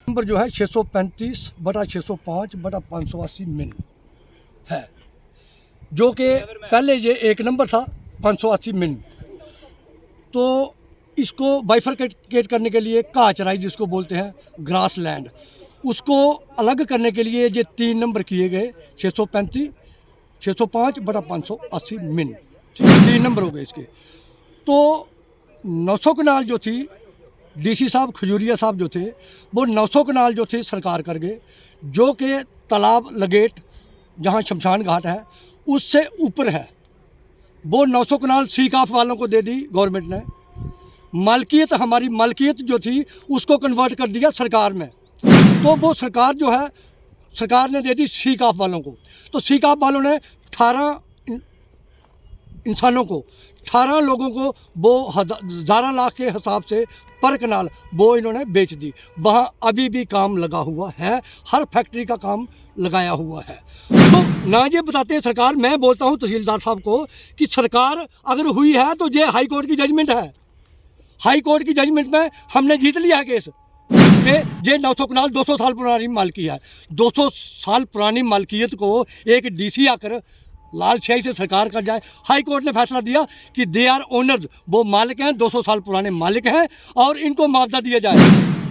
Number जो है 635/605/580 मिन है, जो कि पहले ये एक नंबर था 580 मिन। तो इसको बाइफरकेट करने के लिए घाह चराई जिसको बोलते हैं, ग्रास लैंड, उसको अलग करने के लिए ये 3 नंबर किए गए, 605/580 मिन, 3 नंबर हो गए इसके। तो 900 कनाल जो थी, डीसी साहब खजूरिया साहब जो थे, वो 900 कनाल जो थे सरकार कर गए, जो कि तालाब लगेट जहाँ शमशान घाट है उससे ऊपर है। वो 900 कनाल सीकाफ वालों को दे दी गवर्नमेंट ने। मालकियत, हमारी मालकियत जो थी उसको कन्वर्ट कर दिया सरकार में। तो वो सरकार जो है, सरकार ने दे दी सीकाफ वालों को। तो सीकाफ वालों ने 18 इंसानों को, 18 लोगों को वो 11 लाख के हिसाब से पर कनाल वो इन्होंने बेच दी। वहाँ अभी भी काम लगा हुआ है, हर फैक्ट्री का काम लगाया हुआ है। तो ना ये बताते हैं सरकार, मैं बोलता हूँ तहसीलदार साहब को कि सरकार अगर हुई है तो ये हाई कोर्ट की जजमेंट है। हाई कोर्ट की जजमेंट में हमने जीत लिया है केस कि ये 900 कनाल 200 साल पुरानी मालकी है। 200 साल पुरानी मालकियत को एक डीसी आकर लालशाही से सरकार कर जाए। हाई कोर्ट ने फैसला दिया कि दे आर ओनर्स, वो मालिक हैं, 200 साल पुराने मालिक हैं और इनको मुआवजा दिया जाए।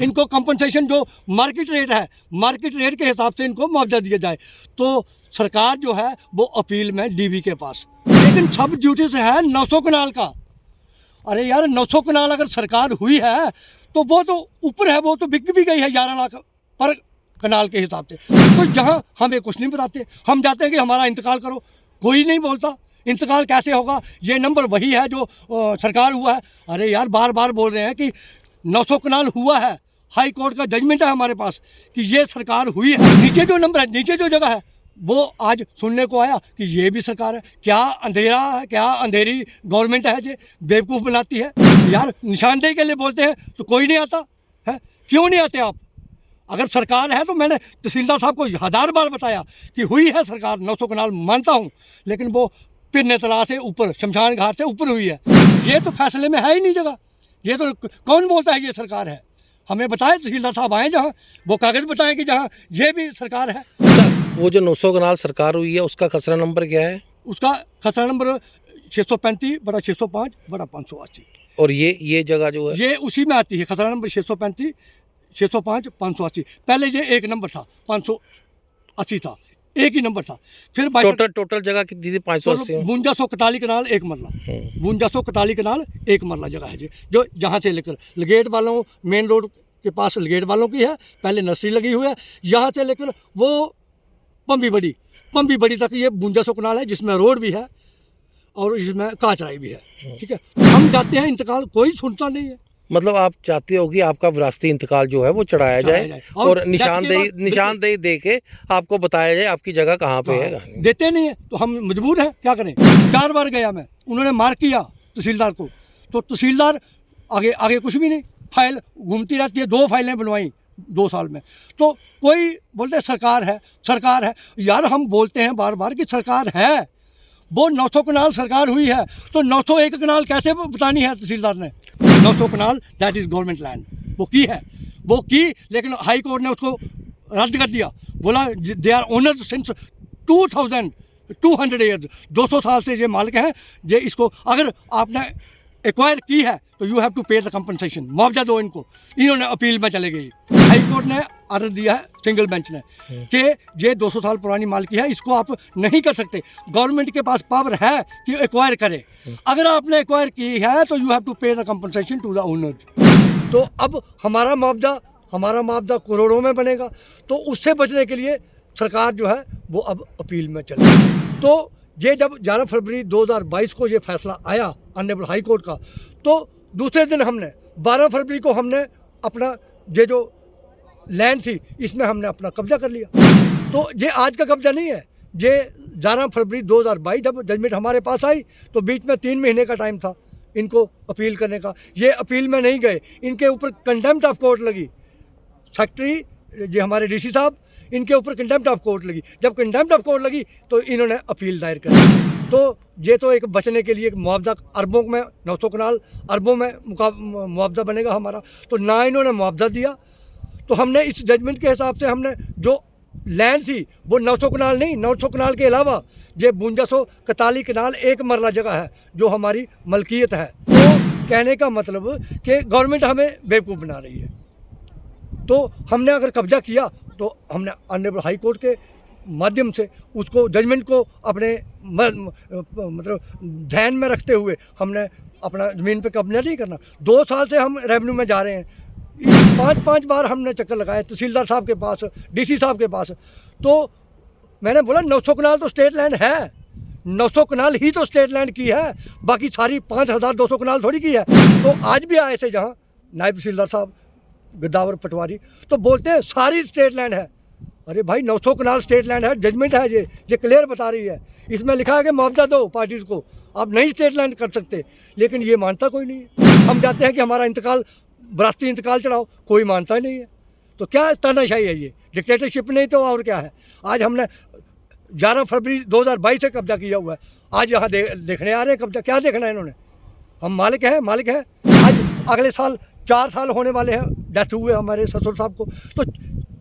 इनको कंपनसेशन जो मार्केट रेट है, मार्केट रेट के हिसाब से इनको मुआवजा दिया जाए। तो सरकार जो है वो अपील में डीबी के पास, लेकिन सब ड्यूटी से है 900 कनाल का। अरे यार 900 कनाल अगर सरकार हुई है तो वो तो ऊपर है, वो तो बिक भी गई है 11 लाख पर कनाल के हिसाब से। तो जहाँ हमें कुछ नहीं बताते, हम जाते हैं कि हमारा इंतकाल करो, कोई नहीं बोलता इंतकाल कैसे होगा, ये नंबर वही है जो सरकार हुआ है। अरे यार बार बार बोल रहे हैं कि 900 कनाल हुआ है, हाई कोर्ट का जजमेंट है हमारे पास कि ये सरकार हुई है। नीचे जो नंबर है, नीचे जो जगह है, वो आज सुनने को आया कि ये भी सरकार है। क्या अंधेरा है, क्या अंधेरी गवर्नमेंट है, ये बेवकूफ़ बनाती है। यार निशानदेही के लिए बोलते हैं तो कोई नहीं आता है, क्यों नहीं आते आप? अगर सरकार है तो मैंने तहसीलदार साहब को 1000 बार बताया कि हुई है सरकार, 900 कनाल मानता हूँ, लेकिन वो पिरने तला से ऊपर, शमशान घाट से ऊपर हुई है। ये तो फैसले में है ही नहीं जगह। ये तो कौन बोलता है ये सरकार है? हमें बताएं, तहसीलदार साहब आए जहाँ, वो कागज़ बताएं कि जहाँ ये भी सरकार है। वो जो 900 कनाल सरकार हुई है उसका खसरा नंबर क्या है? उसका खसरा नंबर 635/605/580। और ये जगह जो है ये उसी में आती है, खसरा नंबर 635/605/580। पहले ये एक नंबर था, 580 था, एक ही नंबर था। फिर टोटल जगह कितनी थी? 580। 5241 कनाल एक मरला, 5241 कनाल एक मरला जगह है जी, जो जहाँ से लेकर लगेट वालों, मेन रोड के पास लगेट वालों की है, पहले नर्सरी लगी हुई है, यहाँ से लेकर वो पंबी बड़ी तक ये 52 कनाल है, जिसमें रोड भी है और इसमें काचराई भी है। ठीक है, हम जाते हैं इंतकाल, कोई सुनता नहीं है। मतलब आप चाहते हो कि आपका विरासती इंतकाल जो है वो चढ़ाया जाए और निशानदेही दे के आपको बताया जाए आपकी जगह कहाँ पे है। देते नहीं है तो हम मजबूर हैं, क्या करें। 4 बार गया मैं, उन्होंने मार्क किया तहसीलदार को, तो तहसीलदार आगे कुछ भी नहीं, फाइल घूमती रहती है। 2 फाइलें बनवाई 2 साल में, तो कोई बोलते सरकार है। यार हम बोलते हैं बार बार कि सरकार है, वो 900 कनाल सरकार हुई है, तो 901 कनाल कैसे बतानी है तहसीलदार ने? 900 कनाल दैट इज़ गवर्नमेंट लैंड, वो की, लेकिन हाई कोर्ट ने उसको रद्द कर दिया। बोला they are owners since 2200 years, 200 साल से ये मालिक हैं। ये इसको अगर आपने एक्वायर की है तो you have to pay the compensation, मुआवजा दो इनको। इन्होंने अपील में चले गई, हाई कोर्ट ने ऑर्डर दिया है, सिंगल बेंच ने, कि ये 200 साल पुरानी मालकी है, इसको आप नहीं कर सकते। गवर्नमेंट के पास पावर है कि एक्वायर करे, अगर आपने एक्वायर की है तो you have to pay the compensation to the owners. तो अब हमारा मुआवजा करोड़ों में बनेगा, तो उससे बचने के लिए सरकार जो है वो अब अपील में चले। तो ये जब 11 फरवरी 2022 को ये फैसला आया ऑनरेबल हाई कोर्ट का, तो दूसरे दिन हमने 12 फरवरी को हमने अपना ये जो लैंड थी इसमें हमने अपना कब्जा कर लिया। तो ये आज का कब्जा नहीं है, ये 11 फरवरी 2022 जब जजमेंट हमारे पास आई तो बीच में 3 महीने का टाइम था इनको अपील करने का। ये अपील में नहीं गए, इनके ऊपर कंटेम्प्ट ऑफ कोर्ट लगी। सेक्रेटरी ये हमारे डीसी साहब, इनके ऊपर कंटेम्प्ट ऑफ कोर्ट लगी। जब कंटेम्प्ट ऑफ कोर्ट लगी तो इन्होंने अपील दायर कर दी। तो ये तो एक बचने के लिए मुआवजा अरबों में, 900 कनाल अरबों में मुआवजा बनेगा हमारा, तो ना इन्होंने मुआवजा दिया, तो हमने इस जजमेंट के हिसाब से हमने जो लैंड थी वो 900 कनाल नहीं, 900 कनाल के अलावा ये 5241 कनाल एक मरला जगह है जो हमारी मलकियत है। तो कहने का मतलब कि गवर्नमेंट हमें बेवकूफ़ बना रही है। तो हमने अगर कब्जा किया तो हमने ऑनरेबल हाई कोर्ट के माध्यम से उसको जजमेंट को अपने मतलब ध्यान में रखते हुए हमने अपना ज़मीन पे कब्जा नहीं करना। 2 साल से हम रेवेन्यू में जा रहे हैं, 5 बार हमने चक्कर लगाए तहसीलदार साहब के पास, डीसी साहब के पास। तो मैंने बोला 900 कनाल तो स्टेट लैंड है, 900 कनाल ही तो स्टेट लैंड की है, बाकी सारी 5200 कनाल थोड़ी की है। तो आज भी आए थे जहाँ नायब तहसीलदार साहब गद्दावर पटवारी, तो बोलते हैं सारी स्टेट लैंड है। अरे भाई 900 कनाल स्टेट लैंड है, जजमेंट है, ये क्लियर बता रही है। इसमें लिखा है कि मुआवजा दो पार्टीज़ को, आप नहीं स्टेट लैंड कर सकते, लेकिन ये मानता कोई नहीं है। हम चाहते हैं कि हमारा इंतकाल, विरासती इंतकाल चढ़ाओ, कोई मानता ही नहीं है। तो क्या तानाशाही है ये, डिक्टेटरशिप नहीं तो और क्या है। आज हमने 11 फरवरी 2022 से कब्जा किया हुआ है, आज यहाँ देखने आ रहे हैं कब्जा। क्या देखना है इन्होंने, हम मालिक हैं। आज अगले साल 4 साल होने वाले हैं, डेथ हुए हमारे ससुर साहब को, तो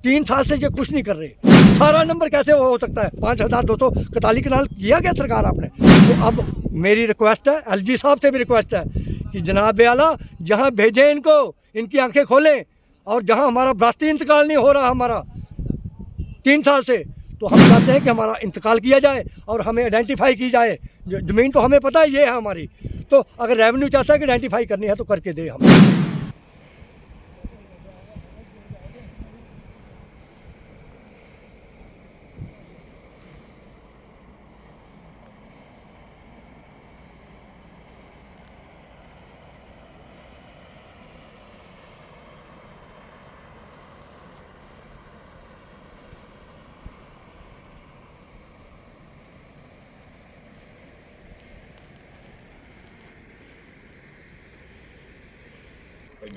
3 साल से ये कुछ नहीं कर रहे। सारा नंबर कैसे हो सकता है, 5241 कनाल किया क्या सरकार आपने। तो अब मेरी रिक्वेस्ट है, एलजी साहब से भी रिक्वेस्ट है कि जनाब आला जहाँ भेजें इनको, इनकी आंखें खोलें, और जहाँ हमारा विरासती इंतकाल नहीं हो रहा हमारा 3 साल से, तो हम चाहते हैं कि हमारा इंतकाल किया जाए और हमें आइडेंटिफाई की जाए। ज़मीन तो हमें पता है ये है हमारी, तो अगर रेवेन्यू चाहता है कि आइडेंटिफाई करनी है तो करके दे हमें।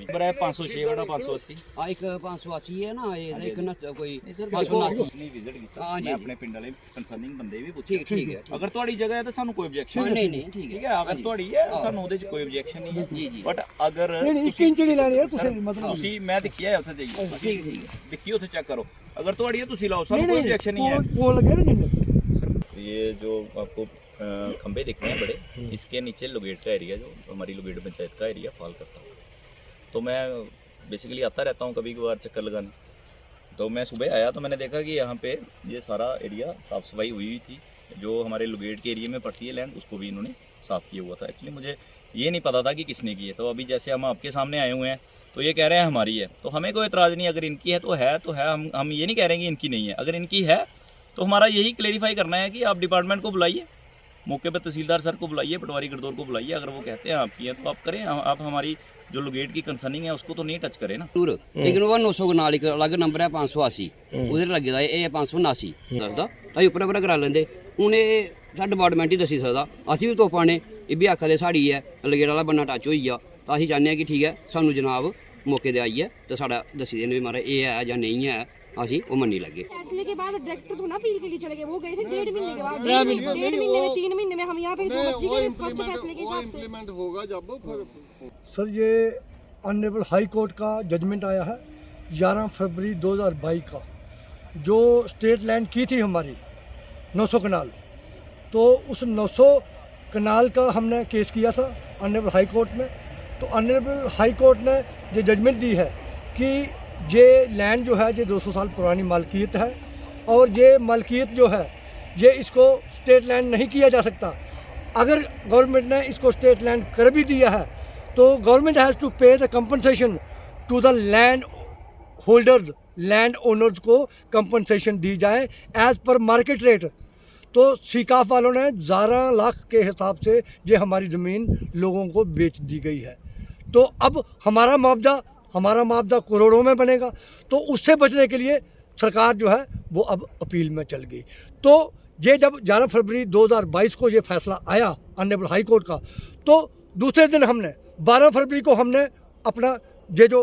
नंबर है 506 वाला 580 ਆ ਇੱਕ 580 ਹੈ ਨਾ ਇਹ ਇੱਕ ਨਾ ਕੋਈ ਨਹੀਂ ਸਰ 579 ਨਹੀਂ ਵਿਜ਼ਿਟ ਕੀਤਾ ਹਾਂ, ਜੀ, ਮੈਂ ਜੀ। ਆਪਣੇ ਪਿੰਡ ਵਾਲੇ ਕੰਸਰਨਿੰਗ ਬੰਦੇ ਵੀ ਪੁੱਛੇ ਠੀਕ ਹੈ ਅਗਰ ਤੁਹਾਡੀ ਜਗ੍ਹਾ ਹੈ ਤਾਂ ਸਾਨੂੰ ਕੋਈ ਆਬਜੈਕਸ਼ਨ ਨਹੀਂ ਨਹੀਂ ਠੀਕ ਠੀਕ ਹੈ ਹੈ ਅਗਰ ਤੁਹਾਡੀ ਹੈ ਸਾਨੂੰ ਉਹਦੇ 'ਚ ਕੋਈ ਆਬਜੈਕਸ਼ਨ ਨਹੀਂ ਜੀ, ਹੈ ਜੀ। ਬਟ ਅਗਰ नहीं 1 इंच नहीं लानी है तुझे, मतलब ਤੁਸੀਂ ਮੈਂ ਦੇਖਿਆ ਹੈ ਉੱਥੇ ਜਾਈਏ ਠੀਕ ਹੈ ਦੇਖੀ ਉੱਥੇ ਚੈੱਕ ਕਰੋ ਅਗਰ ਤੁਹਾਡੀ ਹੈ ਤੁਸੀਂ ਲਾਓ ਸਾਨੂੰ ਕੋਈ ਆਬਜੈਕਸ਼ਨ नहीं है पोल लगे ना जिनमें। सर ये जो आपको खंबे दिख रहे हैं बड़े, इसके नीचे लोगेट का एरिया, जो हमारी लोगेट पंचायत का एरिया फॉल करता हूँ, तो मैं बेसिकली आता रहता हूँ कभी कभार चक्कर लगाने। तो मैं सुबह आया तो मैंने देखा कि यहाँ पे ये सारा एरिया साफ़ सफाई हुई थी, जो हमारे लोगेट के एरिया में पड़ती है लैंड उसको भी इन्होंने साफ़ किया हुआ था। एक्चुअली मुझे ये नहीं पता था कि किसने की है। तो अभी जैसे हम आपके सामने आए हुए हैं तो ये कह रहे हैं हमारी है, तो हमें कोई एतराज़ नहीं, अगर इनकी है तो है। हम ये नहीं कह रहे हैं कि इनकी नहीं है। अगर इनकी है तो हमारा यही क्लेरिफाई करना है कि आप डिपार्टमेंट को बुलाइए, मौके पर तहसीलदार सर को बुलाइए, पटवारी गरदौर को बुलाइए। अगर वो कहते हैं आपकी है तो आप करें, आप हमारी जो लोगेट की कंसर्निंग है उसको तो नहीं टच करें ना। ਟੂਰ ਲੇਕਿਨ ਉਹ 900 ਨਾਲ ਇੱਕ ਅਲੱਗ ਨੰਬਰ ਹੈ 580 ਉਹਦੇ ਲੱਗੇ ਦਾ ਇਹ 579 ਦੱਸਦਾ ਤਾਂ ਉੱਪਰ ਉੱਪਰ ਕਰਾ ਲੈਂਦੇ। ਹੁਣ ਇਹ ਸਾਡਾ ਡਿਪਾਰਟਮੈਂਟ ਹੀ ਦੱਸੀ ਸਕਦਾ, ਅਸੀਂ ਵੀ ਤੋਪਾਂ ਨੇ ਇਹ ਵੀ ਆਖਦੇ ਸਾੜੀ ਹੈ ਲਗੇੜ ਵਾਲਾ ਬੰਨਾ ਟੱਚ ਹੋਈ ਆ, ਤਾਂ ਅਸੀਂ ਚਾਹੁੰਦੇ ਹਾਂ ਕਿ ਠੀਕ ਹੈ ਸਾਨੂੰ ਜਨਾਬ ਮੌਕੇ 'ਤੇ ਆਈ ਹੈ ਤਾਂ ਸਾਡਾ ਦੱਸੀ ਦੇਣ ਵੀ ਮਾਰਾ ਇਹ ਹੈ ਜਾਂ ਨਹੀਂ ਹੈ, ਅਸੀਂ ਉਹ ਮੰਨੀ ਲੱਗੇ। फैसले के बाद डायरेक्टर तो ना अपील के लिए चले गए, वो गए थे 1.5 महीने के बाद, 1.5 महीने में 3 महीने में हम यहाँ पे जो बच्ची के फर्स्ट फैसले के हिसाब से इम्प्लीमेंट होगा जब फिर सर ये ऑनरेबल हाई कोर्ट का जजमेंट आया है 11 फरवरी 2022 का, जो स्टेट लैंड की थी हमारी 900 कनाल, तो उस 900 कनाल का हमने केस किया था ऑनरेबल हाई कोर्ट में। तो ऑनरेबल हाई कोर्ट ने ये जजमेंट दी है कि ये लैंड जो है ये 200 साल पुरानी मालकियत है, और ये मालकियत जो है ये इसको स्टेट लैंड नहीं किया जा सकता। अगर गवर्नमेंट ने इसको स्टेट लैंड कर भी दिया है तो government has to pay the compensation to the land holders, land owners को कंपनसेशन दी जाए एज़ पर मार्केट रेट। तो सीकाफ वालों ने 11 लाख के हिसाब से ये हमारी ज़मीन लोगों को बेच दी गई है। तो अब हमारा मुआवजा करोड़ों में बनेगा, तो उससे बचने के लिए सरकार जो है वो अब अपील में चल गई। तो ये जब 11 फरवरी 2022 को ये फैसला आया ऑनरेबल हाई कोर्ट का, तो दूसरे दिन हमने 12 फरवरी को हमने अपना ये जो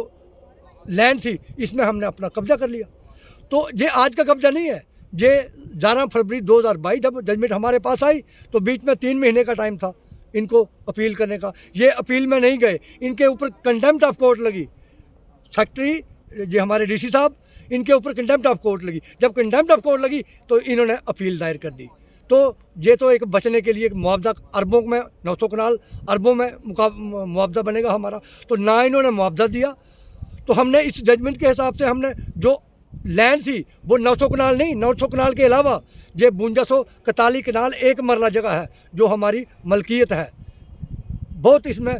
लैंड थी इसमें हमने अपना कब्जा कर लिया। तो ये आज का कब्जा नहीं है, ये 11 फरवरी 2022 जब जजमेंट हमारे पास आई तो बीच में 3 महीने का टाइम था इनको अपील करने का। ये अपील में नहीं गए, इनके ऊपर कंटेम्प्ट ऑफ कोर्ट लगी। सेक्रेटरी जो हमारे डीसी साहब, इनके ऊपर कंटेम्प्ट ऑफ कोर्ट लगी। जब कंटेम्प्ट ऑफ कोर्ट लगी तो इन्होंने अपील दायर कर दी। तो ये तो एक बचने के लिए एक मुआवजा अरबों में, 900 कनाल अरबों में मुआवजा बनेगा हमारा, तो ना इन्होंने मुआवजा दिया। तो हमने इस जजमेंट के हिसाब से हमने जो लैंड थी वो 900 कनाल नहीं, 900 कनाल के अलावा ये 5241 कनाल एक मरला जगह है जो हमारी मलकियत है। बहुत इसमें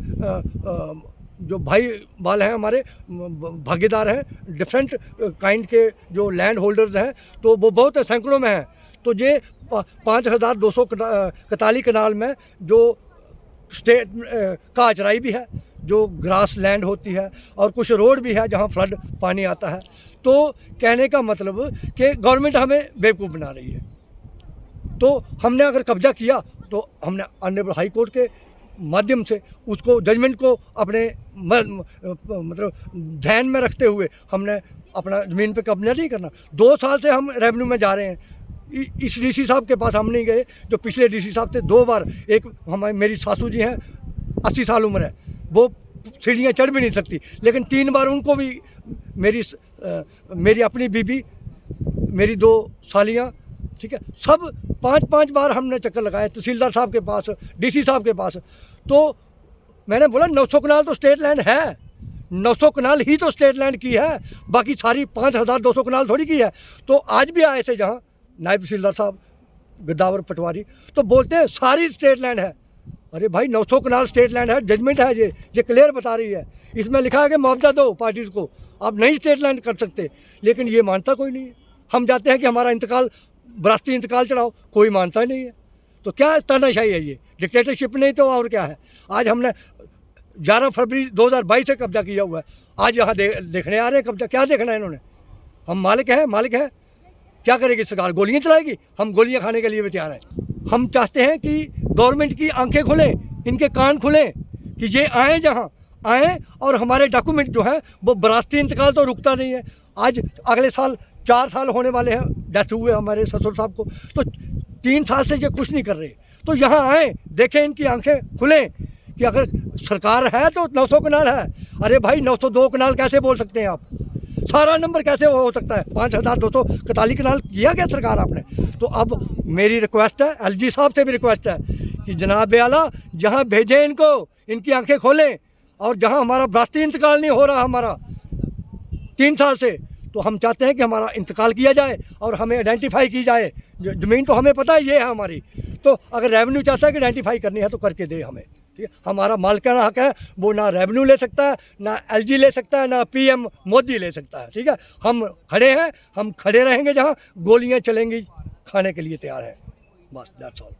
जो भाई वाले हैं हमारे भागीदार हैं, डिफरेंट काइंड के जो लैंड होल्डर्स हैं, तो वो बहुत सैकड़ों में हैं। तो ये 5241 कनाल में जो स्टेट का अचराई भी है, जो ग्रास लैंड होती है, और कुछ रोड भी है जहाँ फ्लड पानी आता है। तो कहने का मतलब कि गवर्नमेंट हमें बेवकूफ़ बना रही है। तो हमने अगर कब्जा किया तो हमने ऑनरेबल हाई कोर्ट के माध्यम से उसको जजमेंट को अपने मतलब ध्यान में रखते हुए हमने अपना ज़मीन पे कब्जा नहीं करना। 2 साल से हम रेवेन्यू में जा रहे हैं। इस डीसी साहब के पास हम नहीं गए जो पिछले डीसी साहब थे 2 बार। एक हमारी मेरी सासू जी हैं, 80 साल उम्र है, वो सीढ़ियाँ चढ़ भी नहीं सकती, लेकिन 3 बार उनको भी मेरी अपनी बीबी, मेरी 2 सालियाँ, ठीक है, सब 5-5 बार हमने चक्कर लगाए तहसीलदार साहब के पास, डीसी साहब के पास। तो मैंने बोला 900 कनाल तो स्टेट लैंड है, 900 कनाल ही तो स्टेट लैंड की है, बाकी सारी 5200 कनाल थोड़ी की है। तो आज भी आए थे जहाँ नायब तहसीलदार साहब गद्दावर पटवारी, तो बोलते हैं सारी स्टेट लैंड है। अरे भाई 900 कनाल स्टेट लैंड है, जजमेंट है, ये क्लियर बता रही है। इसमें लिखा है कि मुआवजा दो पार्टीज़ को, आप नहीं स्टेट लैंड कर सकते, लेकिन ये मानता कोई नहीं है। हम जाते हैं कि हमारा इंतकाल, विरासती इंतकाल चढ़ाओ, कोई मानता ही नहीं है। तो क्या तानाशाही है ये, डिक्टेटरशिप नहीं तो और क्या है। आज हमने 11 फरवरी 2022 से कब्जा किया हुआ है, आज यहाँ देखने आ रहे हैं कब्जा। क्या देखना है इन्होंने? हम मालिक हैं, क्या करेगी सरकार? गोलियां चलाएगी? हम गोलियां खाने के लिए भी तैयार हैं। हम चाहते हैं कि गवर्नमेंट की आंखें खुलें, इनके कान खुलें, कि ये आएँ, जहाँ आएँ और हमारे डॉक्यूमेंट जो है वो विरासती इंतकाल तो रुकता नहीं है। आज अगले साल 4 साल होने वाले हैं, डेथ हुए हमारे ससुर साहब को, तो 3 साल से ये कुछ नहीं कर रहे। तो यहाँ आएँ, देखें, इनकी आंखें खुलें कि अगर सरकार है तो 900 कनाल है। अरे भाई 902 कनाल कैसे बोल सकते हैं आप? सारा नंबर कैसे हो सकता है? 5241 कनाल किया क्या सरकार आपने? तो अब मेरी रिक्वेस्ट है, एलजी साहब से भी रिक्वेस्ट है कि जनाब आला जहाँ भेजें इनको, इनकी आंखें खोलें, और जहाँ हमारा विरासती इंतकाल नहीं हो रहा हमारा 3 साल से, तो हम चाहते हैं कि हमारा इंतकाल किया जाए और हमें आइडेंटिफाई की जाए। ज़मीन तो हमें पता है ये है हमारी, तो अगर रेवेन्यू चाहता है कि आइडेंटिफाई करनी है तो करके दे हमें, ठीक है। हमारा मालिकाना हक है, वो ना रेवेन्यू ले सकता है, ना एलजी ले सकता है, ना पीएम मोदी ले सकता है, ठीक है। हम खड़े हैं, हम खड़े रहेंगे, जहाँ गोलियां चलेंगी खाने के लिए तैयार हैं, बस दैट्स ऑल।